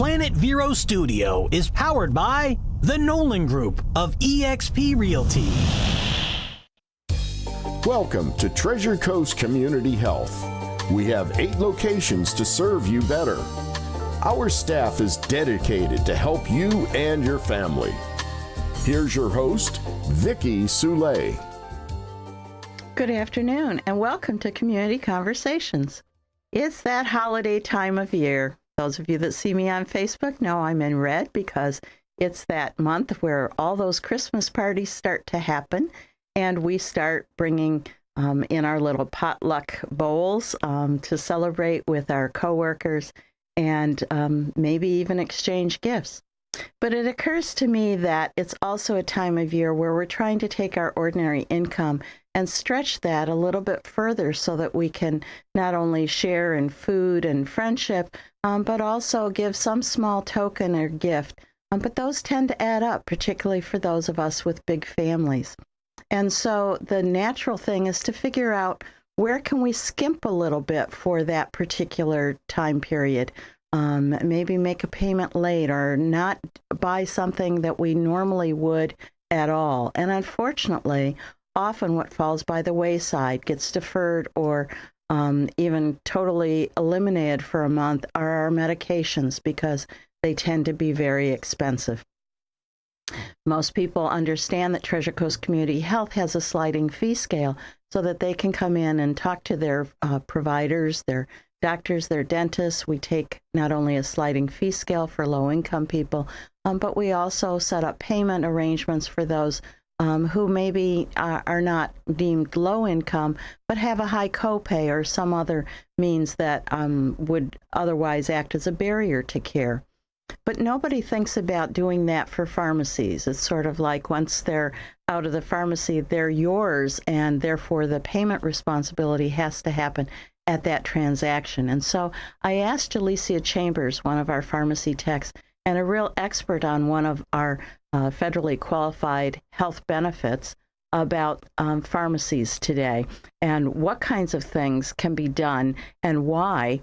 Planet Vero Studio is powered by the Nolan Group of eXp Realty. Welcome to Treasure Coast Community Health. We have 8 locations to serve you better. Our staff is dedicated to help you and your family. Here's your host, Vicki Soule. Good afternoon and welcome to Community Conversations. It's that holiday time of year. Those of you that see me on Facebook know I'm in red because it's that month where all those Christmas parties start to happen and we start bringing in our little potluck bowls to celebrate with our coworkers and maybe even exchange gifts. But it occurs to me that it's also a time of year where we're trying to take our ordinary income and stretch that a little bit further so that we can not only share in food and friendship, but also give some small token or gift. But those tend to add up, particularly for those of us with big families. And so the natural thing is to figure out where can we skimp a little bit for that particular time period. Maybe make a payment late or not buy something that we normally would at all. And unfortunately, often what falls by the wayside, gets deferred or even totally eliminated for a month are our medications because they tend to be very expensive. Most people understand that Treasure Coast Community Health has a sliding fee scale so that they can come in and talk to their providers, their doctors, their dentists. We take not only a sliding fee scale for low-income people, but we also set up payment arrangements for those who maybe are not deemed low income, but have a high copay or some other means that would otherwise act as a barrier to care. But nobody thinks about doing that for pharmacies. It's sort of like once they're out of the pharmacy, they're yours, and therefore the payment responsibility has to happen at that transaction. And so I asked Jalecia Chambers, one of our pharmacy techs, and a real expert on one of our federally qualified health benefits about pharmacies today and what kinds of things can be done and why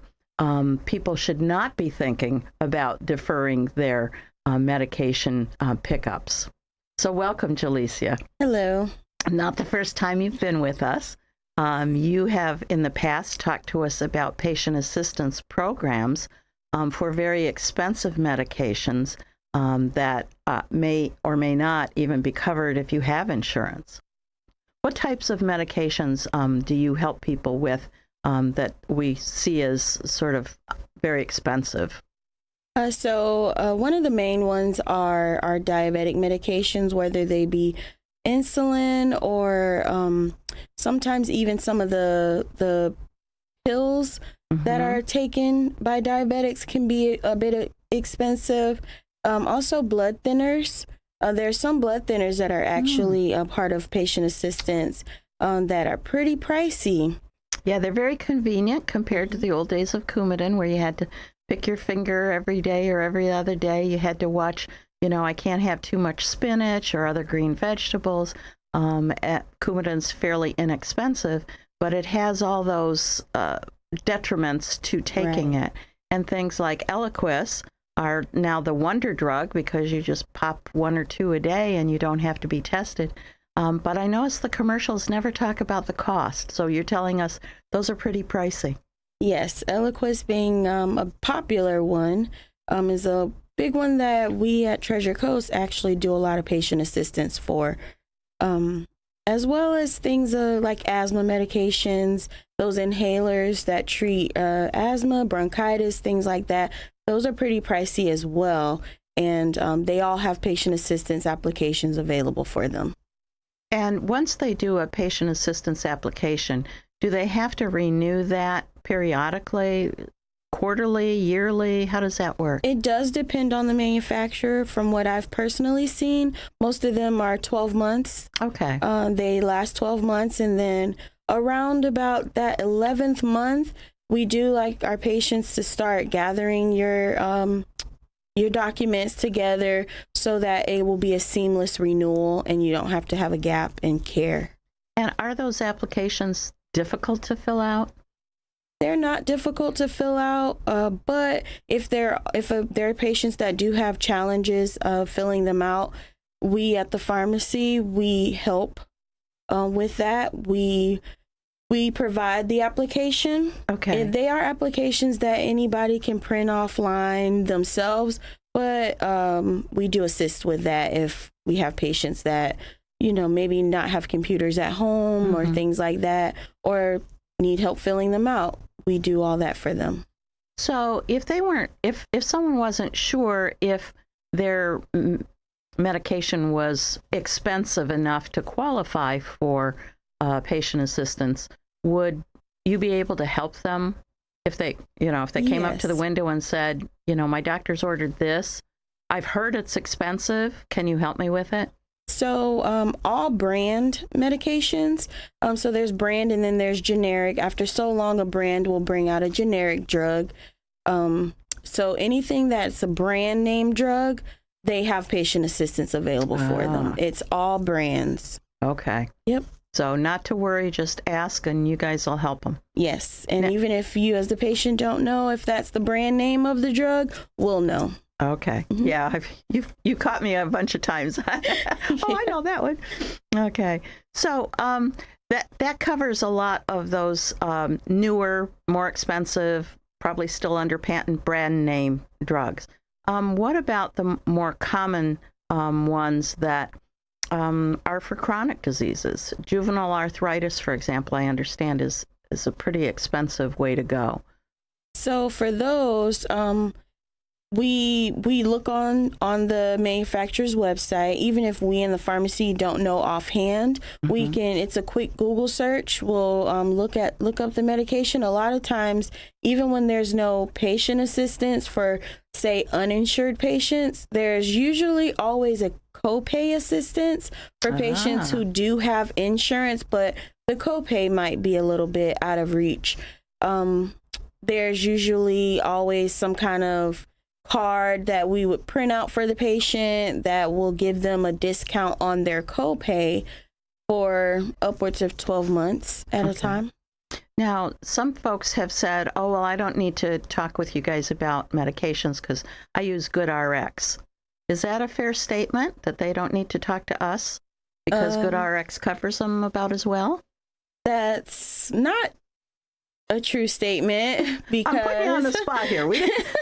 people should not be thinking about deferring their medication pickups. So welcome, Jalecia. Hello. Not the first time you've been with us. You have in the past talked to us about patient assistance programs for very expensive medications that may or may not even be covered if you have insurance. What types of medications do you help people with that we see as sort of very expensive? So one of the main ones are diabetic medications, whether they be insulin or sometimes even some of the pills that are taken by diabetics can be a bit expensive. Also blood thinners. There's some blood thinners that are actually a part of patient assistance that are pretty pricey. Yeah, they're very convenient compared to the old days of Coumadin where you had to pick your finger every day or every other day. You had to watch, I can't have too much spinach or other green vegetables. Coumadin's fairly inexpensive, but it has all those detriments to taking it. And things like Eliquis are now the wonder drug because you just pop 1 or 2 a day and you don't have to be tested. But I notice the commercials never talk about the cost. So you're telling us those are pretty pricey. Yes, Eliquis being a popular one is a big one that we at Treasure Coast actually do a lot of patient assistance for, as well as things like asthma medications, those inhalers that treat asthma, bronchitis, things like that. Those are pretty pricey as well, and they all have patient assistance applications available for them. And once they do a patient assistance application, do they have to renew that periodically, quarterly, yearly? How does that work? It does depend on the manufacturer. From what I've personally seen, most of them are 12 months. Okay. They last 12 months, and then around about that 11th month, we do like our patients to start gathering your documents together so that it will be a seamless renewal and you don't have to have a gap in care. And are those applications difficult to fill out? They're not difficult to fill out, but if there are patients that do have challenges of filling them out, we at the pharmacy, we help with that. We provide the application. Okay. They are applications that anybody can print offline themselves, but we do assist with that if we have patients that, maybe not have computers at home or things like that, or need help filling them out. We do all that for them. So if someone wasn't sure if their medication was expensive enough to qualify for patient assistance, would you be able to help them if they came up to the window and said, my doctor's ordered this, I've heard it's expensive, can you help me with it? So all brand medications, so there's brand and then there's generic. After so long, a brand will bring out a generic drug. So anything that's a brand name drug, they have patient assistance available for them. It's all brands. Okay. Yep. So not to worry, just ask and you guys will help them. Yes. And even if you as the patient don't know if that's the brand name of the drug, we'll know. Okay. Yeah, you caught me a bunch of times. I know that one. Okay. So that covers a lot of those newer, more expensive, probably still under patent brand name drugs. What about the more common ones that are for chronic diseases? Juvenile arthritis, for example, I understand is a pretty expensive way to go. So for those, we look on the manufacturer's website. Even if we in the pharmacy don't know offhand, we can. It's a quick Google search. We'll look up the medication. A lot of times, even when there's no patient assistance for, say, uninsured patients, there's usually always a copay assistance for patients who do have insurance, but the copay might be a little bit out of reach. There's usually always some kind of card that we would print out for the patient that will give them a discount on their copay for upwards of 12 months at a time. Now, some folks have said, oh, well, I don't need to talk with you guys about medications because I use GoodRx. Is that a fair statement, that they don't need to talk to us because GoodRx covers them about as well? That's not a true statement, because I'm putting you on the spot here.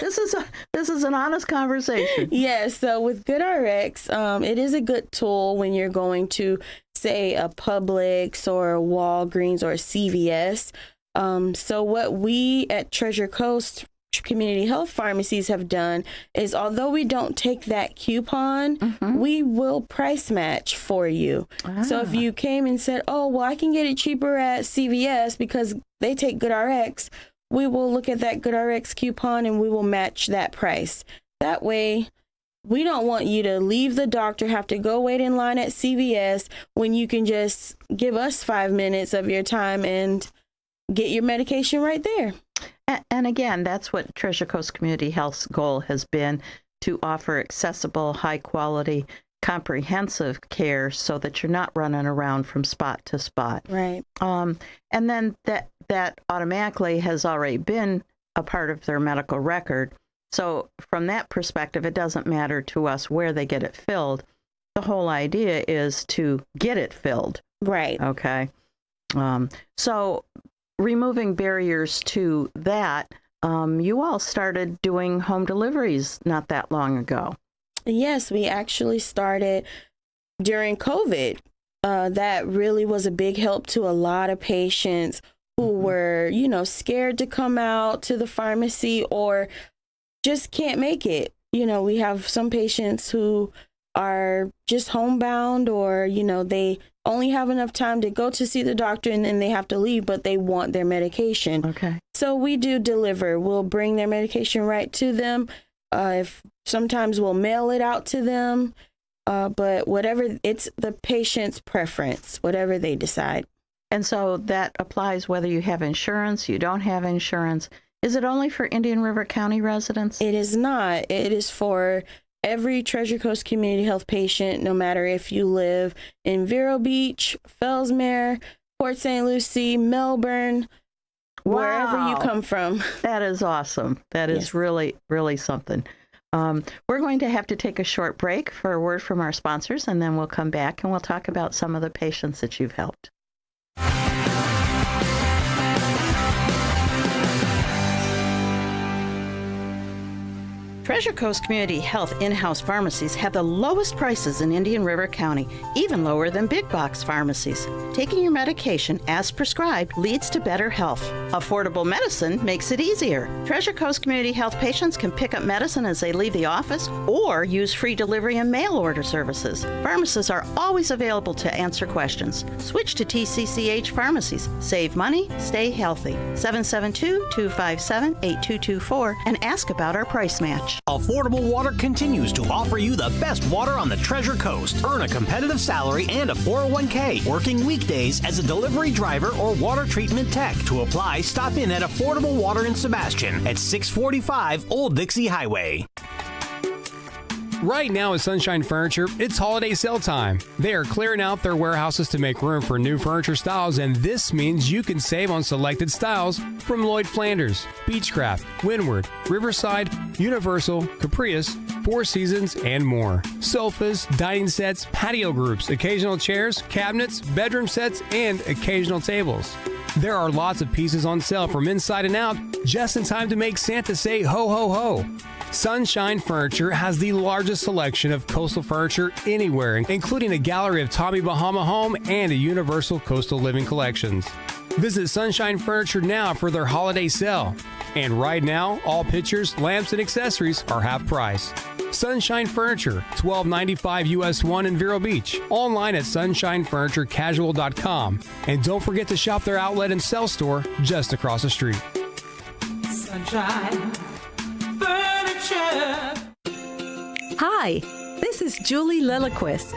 This is an honest conversation. Yeah, so with GoodRx, it is a good tool when you're going to, say, a Publix or a Walgreens or a CVS. So what we at Treasure Coast Community Health Pharmacies have done is, although we don't take that coupon, we will price match for you. So if you came and said, oh, well, I can get it cheaper at CVS because they take GoodRx, we will look at that GoodRx coupon and we will match that price. That way, we don't want you to leave the doctor, have to go wait in line at CVS when you can just give us 5 minutes of your time and get your medication right there. And again, that's what Treasure Coast Community Health's goal has been, to offer accessible, high quality, comprehensive care so that you're not running around from spot to spot. Right. And then that automatically has already been a part of their medical record. So from that perspective, it doesn't matter to us where they get it filled. The whole idea is to get it filled. Right. Okay. So removing barriers to that, you all started doing home deliveries not that long ago. Yes, we actually started during COVID. That really was a big help to a lot of patients who were, scared to come out to the pharmacy or just can't make it. We have some patients who are just homebound, or, they only have enough time to go to see the doctor and then they have to leave, but they want their medication. Okay. So we do deliver. We'll bring their medication right to them. If sometimes we'll mail it out to them, but whatever, it's the patient's preference, whatever they decide. And so that applies whether you have insurance, you don't have insurance. Is it only for Indian River County residents? It is not. It is for every Treasure Coast Community Health patient, no matter if you live in Vero Beach, Fellsmere, Port St. Lucie, Melbourne, wherever you Wow. come from. That is awesome. That is Yes. really, really something. We're going to have to take a short break for a word from our sponsors, and then we'll come back and we'll talk about some of the patients that you've helped. Treasure Coast Community Health in-house pharmacies have the lowest prices in Indian River County, even lower than big box pharmacies. Taking your medication as prescribed leads to better health. Affordable medicine makes it easier. Treasure Coast Community Health patients can pick up medicine as they leave the office or use free delivery and mail order services. Pharmacists are always available to answer questions. Switch to TCCH pharmacies. Save money, stay healthy. 772-257-8224 and ask about our price match. Affordable Water continues to offer you the best water on the Treasure Coast. Earn a competitive salary and a 401k, working weekdays as a delivery driver or water treatment tech. To apply, stop in at Affordable Water in Sebastian at 645 Old Dixie Highway. Right now at Sunshine Furniture, it's holiday sale time. They are clearing out their warehouses to make room for new furniture styles, and this means you can save on selected styles from Lloyd Flanders, Beechcraft, Windward, Riverside, Universal, Caprice, Four Seasons, and more. Sofas, dining sets, patio groups, occasional chairs, cabinets, bedroom sets, and occasional tables. There are lots of pieces on sale from inside and out, just in time to make Santa say ho ho ho. Sunshine Furniture has the largest selection of coastal furniture anywhere, including a gallery of Tommy Bahama Home and a Universal Coastal Living collections. Visit Sunshine Furniture now for their holiday sale. And right now, all pictures, lamps, and accessories are half price. Sunshine Furniture, $12.95 US 1 in Vero Beach. Online at sunshinefurniturecasual.com. And don't forget to shop their outlet and sell store just across the street. Sunshine Furniture. Hi, this is Julie Lilliquist.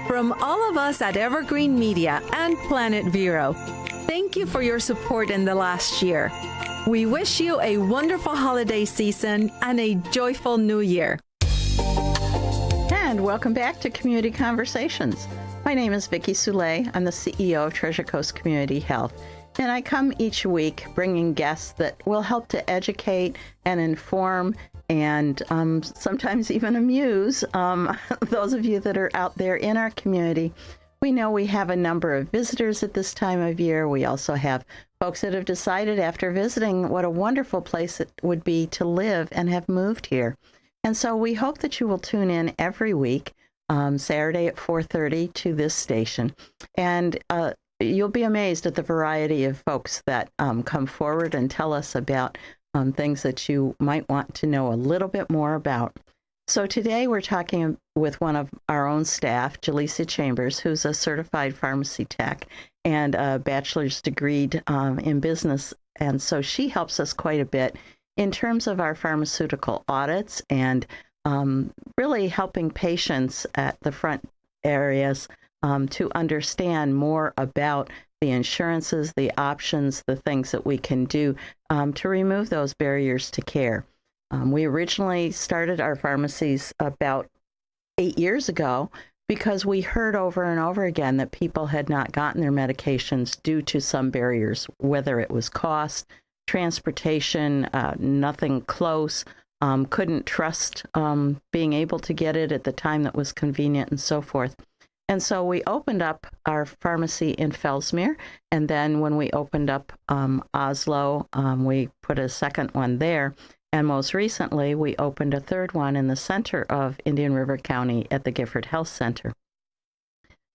From all of us at Evergreen Media and Planet Vero, thank you for your support in the last year. We wish you a wonderful holiday season and a joyful new year. And welcome back to Community Conversations. My name is Vicki Soule. I'm the CEO of Treasure Coast Community Health. And I come each week bringing guests that will help to educate and inform and sometimes even amuse those of you that are out there in our community. We know we have a number of visitors at this time of year. We also have folks that have decided after visiting what a wonderful place it would be to live and have moved here. And so we hope that you will tune in every week, Saturday at 4:30 to this station. And you'll be amazed at the variety of folks that come forward and tell us about things that you might want to know a little bit more about. So today we're talking with one of our own staff, Jalecia Chambers, who's a certified pharmacy tech and a bachelor's degree in business. And so she helps us quite a bit in terms of our pharmaceutical audits and really helping patients at the front areas to understand more about the insurances, the options, the things that we can do to remove those barriers to care. We originally started our pharmacies about 8 years ago because we heard over and over again that people had not gotten their medications due to some barriers, whether it was cost, transportation, nothing close, couldn't trust being able to get it at the time that was convenient and so forth. And so we opened up our pharmacy in Fellsmere, and then when we opened up Oslo, we put a second one there. And most recently, we opened a third one in the center of Indian River County at the Gifford Health Center.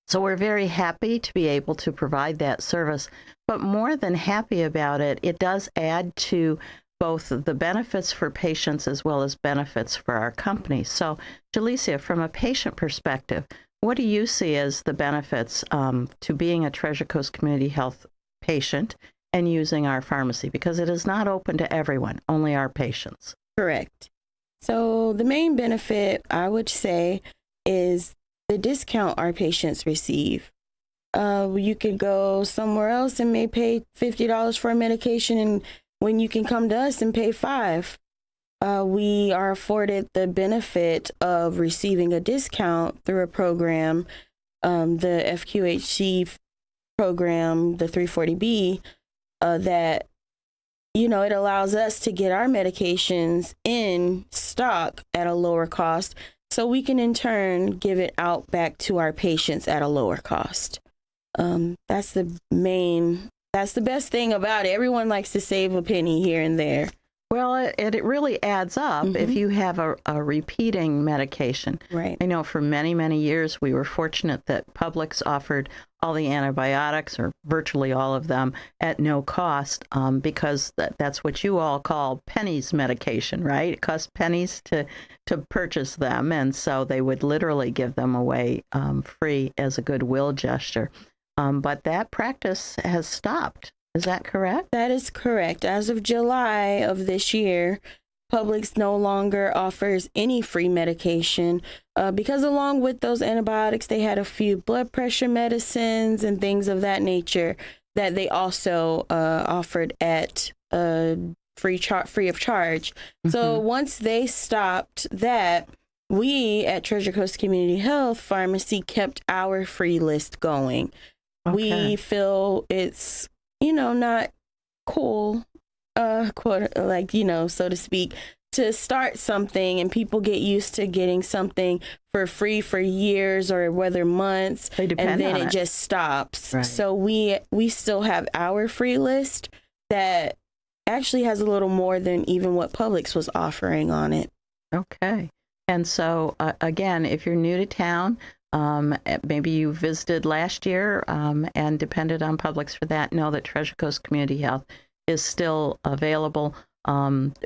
So we're very happy to be able to provide that service. But more than happy about it, it does add to both the benefits for patients as well as benefits for our company. So, Jalecia, from a patient perspective, what do you see as the benefits to being a Treasure Coast Community Health patient and using our pharmacy? Because it is not open to everyone, only our patients. Correct. So the main benefit, I would say, is the discount our patients receive. You could go somewhere else and may pay $50 for a medication, and when you can come to us and pay $5, we are afforded the benefit of receiving a discount through a program, the FQHC program, the 340B, that it allows us to get our medications in stock at a lower cost, so we can in turn give it out back to our patients at a lower cost. That's the best thing about it. Everyone likes to save a penny here and there. Well, it really adds up if you have a repeating medication. Right. I know for many, many years we were fortunate that Publix offered all the antibiotics, or virtually all of them, at no cost, because that's what you all call pennies medication, right? It costs pennies to purchase them, and so they would literally give them away free as a goodwill gesture. But that practice has stopped. Is that correct? That is correct. As of July of this year, Publix no longer offers any free medication because along with those antibiotics, they had a few blood pressure medicines and things of that nature that they also offered at free of charge. So once they stopped that, we at Treasure Coast Community Health Pharmacy kept our free list going. Okay. We feel it's not cool, quote, so to speak, to start something and people get used to getting something for free for years or whether months, and then it just stops. Right. So we still have our free list that actually has a little more than even what Publix was offering on it. Okay. And so, again, if you're new to town, maybe you visited last year and depended on Publix for that, know that Treasure Coast Community Health is still available.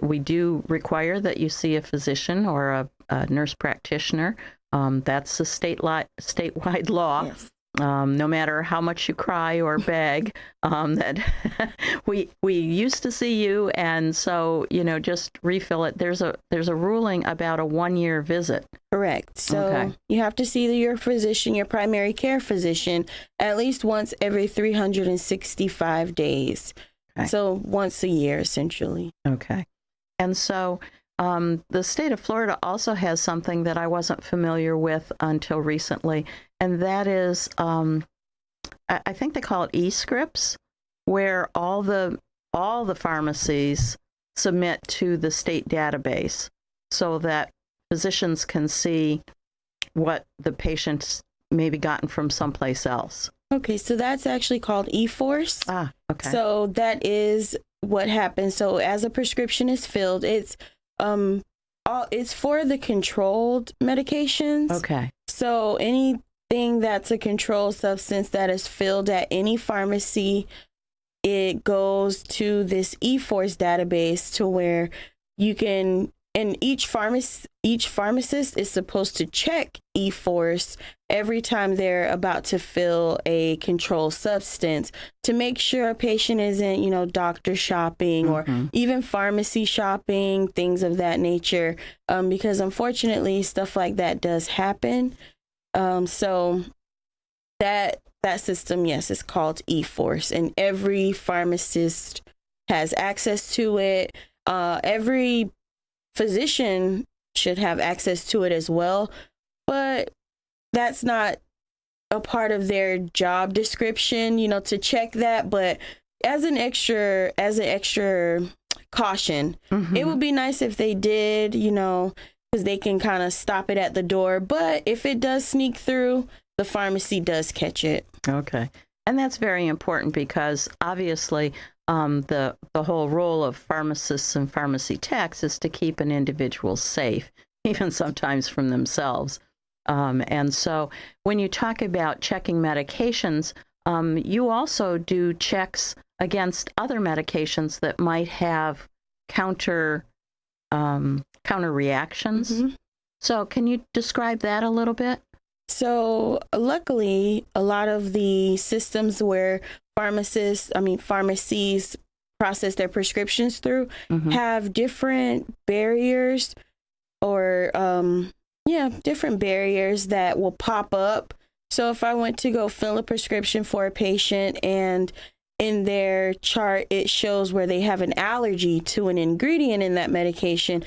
We do require that you see a physician or a nurse practitioner. That's a statewide law. Yes. No matter how much you cry or beg, that we used to see you, and so just refill it. There's a ruling about a 1-year visit. Correct. So you have to see your physician, your primary care physician, at least once every 365 days. Okay. So once a year, essentially. Okay. And so the state of Florida also has something that I wasn't familiar with until recently, and that is, I think they call it e-scripts, where all the pharmacies submit to the state database so that physicians can see what the patient's maybe gotten from someplace else. Okay, so that's actually called EForce. Ah, okay. So that is what happens. So as a prescription is filled, it's for the controlled medications. Okay. So anything that's a controlled substance that is filled at any pharmacy, it goes to this EForce database to where you can, and each pharmacist is supposed to check EForce every time they're about to fill a controlled substance to make sure a patient isn't, doctor shopping or even pharmacy shopping, things of that nature, because unfortunately stuff like that does happen. So that system, yes, is called EForce, and every pharmacist has access to it. Every physician should have access to it as well, but that's not a part of their job description, to check that. But as an extra caution, it would be nice if they did, because they can kind of stop it at the door. But if it does sneak through, the pharmacy does catch it. Okay. And that's very important because obviously the whole role of pharmacists and pharmacy techs is to keep an individual safe, even sometimes from themselves. And so when you talk about checking medications, you also do checks against other medications that might have counter reactions. So can you describe that a little bit? So luckily, a lot of the systems where pharmacies process their prescriptions through have different barriers or different barriers that will pop up. So if I went to go fill a prescription for a patient and in their chart it shows where they have an allergy to an ingredient in that medication,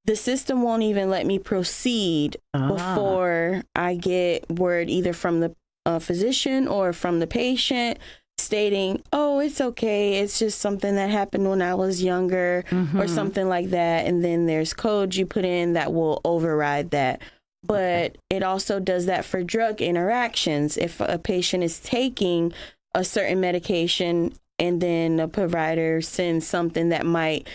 the system won't even let me proceed before I get word either from the physician or from the patient stating, oh, it's okay, it's just something that happened when I was younger, or something like that. And then there's codes you put in that will override that. But it also does that for drug interactions. If a patient is taking a certain medication and then a provider sends something that might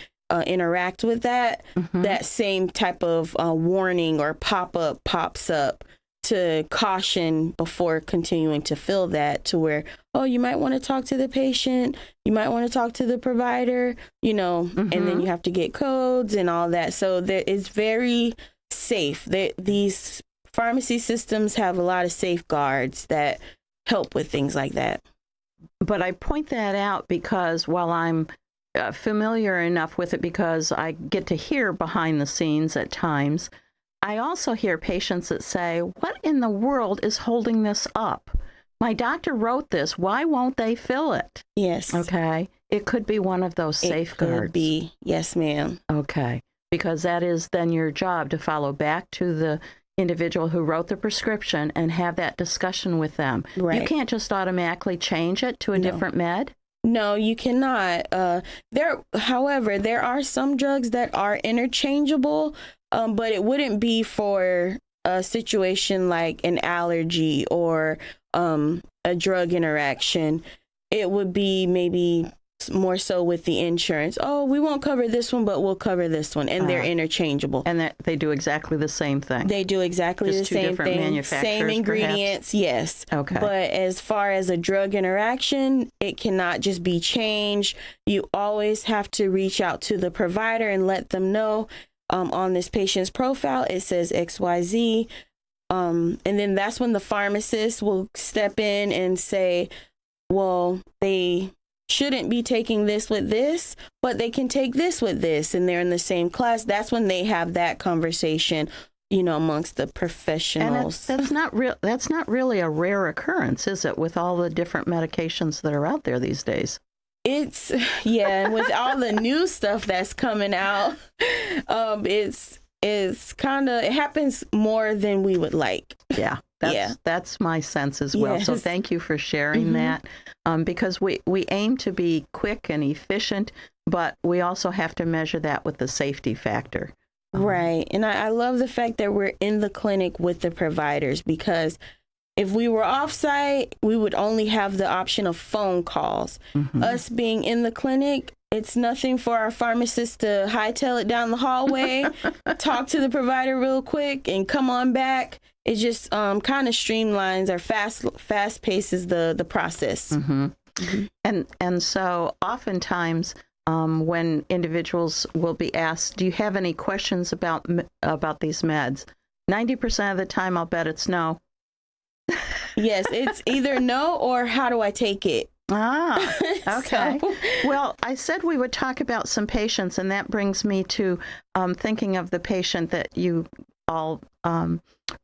interact with that, that same type of warning or pop-up pops up to caution before continuing to fill that, to where, oh, you might want to talk to the patient, you might want to talk to the provider, you know, and then you have to get codes and all that. So it's very safe. These pharmacy systems have a lot of safeguards that help with things like that. But I point that out because while I'm familiar enough with it, because I get to hear behind the scenes at times, I also hear patients that say, what in the world is holding this up? My doctor wrote this. Why won't they fill it? Yes. Okay. It could be one of those safeguards. It could be. Yes, ma'am. Okay. Because that is then your job, to follow back to the individual who wrote the prescription and have that discussion with them. Right. You can't just automatically change it to a different med. No, you cannot. However, there are some drugs that are interchangeable, but it wouldn't be for a situation like an allergy or a drug interaction. It would be maybe more so with the insurance. Oh, we won't cover this one, but we'll cover this one. And they're interchangeable. And that they do exactly the same thing. They do exactly Just the two same different thing. manufacturers, Same ingredients, yes. Okay. But as far as a drug interaction, it cannot just be changed. You always have to reach out to the provider and let them know, on this patient's profile, it says XYZ. And then that's when the pharmacist will step in and say, well, they shouldn't be taking this with this, but they can take this with this, and they're in the same class. That's when they have that conversation, you know, amongst the professionals. And that's not really a rare occurrence, is it, with all the different medications that are out there these days? It's, yeah, and with all the new stuff that's coming out, it's kind of, it happens more than we would like. Yeah. That's my sense as well. Yes. So thank you for sharing that, because we aim to be quick and efficient, but we also have to measure that with the safety factor. Right. And I love the fact that we're in the clinic with the providers, because if we were off-site, we would only have the option of phone calls. Us being in the clinic, it's nothing for our pharmacist to hightail it down the hallway, talk to the provider real quick, and come on back. It just kind of streamlines or fast paces the process. And so oftentimes when individuals will be asked, do you have any questions about these meds? 90% of the time, I'll bet it's no. Yes, it's either no or how do I take it? Ah, okay. Well, I said we would talk about some patients, and that brings me to thinking of the patient that you all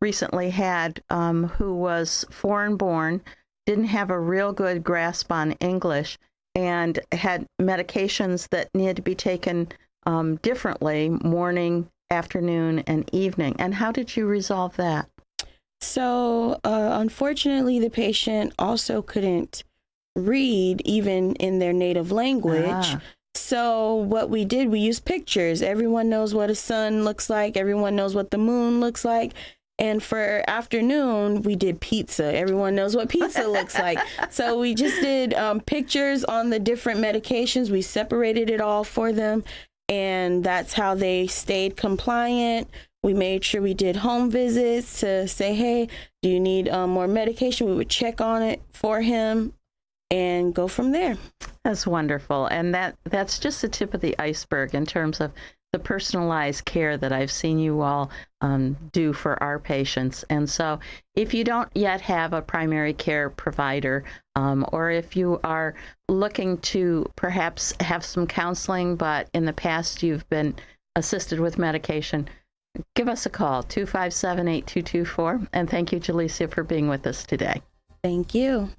recently had, who was foreign-born, didn't have a real good grasp on English, and had medications that needed to be taken differently, morning, afternoon, and evening. And how did you resolve that? So, unfortunately, the patient also couldn't read even in their native language. So what we did, we used pictures. Everyone knows what a sun looks like. Everyone knows what the moon looks like. And for afternoon, we did pizza. Everyone knows what pizza looks like. So we just did pictures on the different medications. We separated it all for them. And that's how they stayed compliant. We made sure we did home visits to say, hey, do you need more medication? We would check on it for him and go from there. That's wonderful. And that's just the tip of the iceberg in terms of the personalized care that I've seen you all do for our patients. And so if you don't yet have a primary care provider, or if you are looking to perhaps have some counseling, but in the past you've been assisted with medication, give us a call, 257-8224. And thank you, Jalecia, for being with us today. Thank you.